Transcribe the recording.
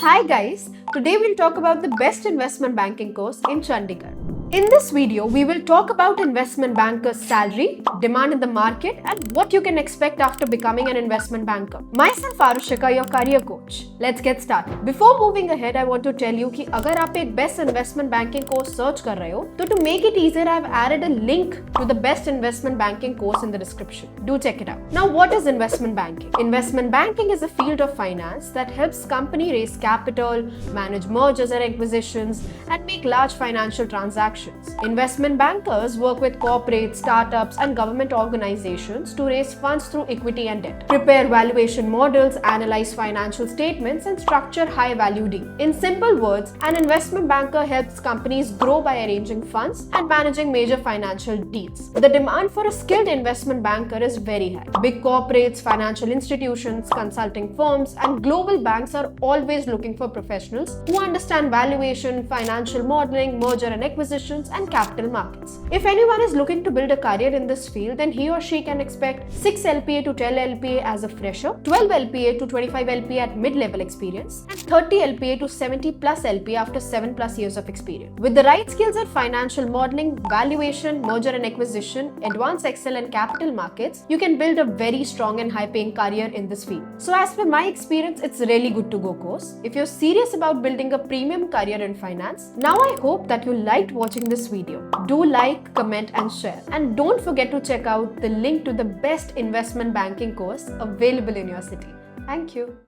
Hi guys, today we'll talk about the best investment banking course in Chandigarh. In this video, we will talk about investment banker's salary, demand in the market, and what you can expect after becoming an investment banker. Myself Arushika, your career coach. Let's get started. Before moving ahead, I want to tell you कि अगर आप एक best investment banking course search कर रहे हो, तो to make it easier, I've added a link to the best investment banking course in the description. Do check it out. Now, what is investment banking? Investment banking is a field of finance that helps company raise capital, manage mergers and acquisitions, and make large financial transactions. Investment bankers work with corporates, startups, and government organizations to raise funds through equity and debt, prepare valuation models, analyze financial statements, and structure high-value deals. In simple words, an investment banker helps companies grow by arranging funds and managing major financial deals. The demand for a skilled investment banker is very high. Big corporates, financial institutions, consulting firms, and global banks are always looking for professionals who understand valuation, financial modeling, merger and acquisition, and capital markets. If anyone is looking to build a career in this field, then he or she can expect 6 LPA to 10 LPA as a fresher, 12 LPA to 25 LPA at mid-level experience, and 30 LPA to 70 plus LPA after 7 plus years of experience. With the right skills at financial modeling, valuation, merger and acquisition, advanced Excel and capital markets, you can build a very strong and high-paying career in this field. So as per my experience, it's really good to go course. If you're serious about building a premium career in finance, now I hope that you liked watching this video. Do like, comment and share. And don't forget to check out the link to the best investment banking course available in your city. Thank you.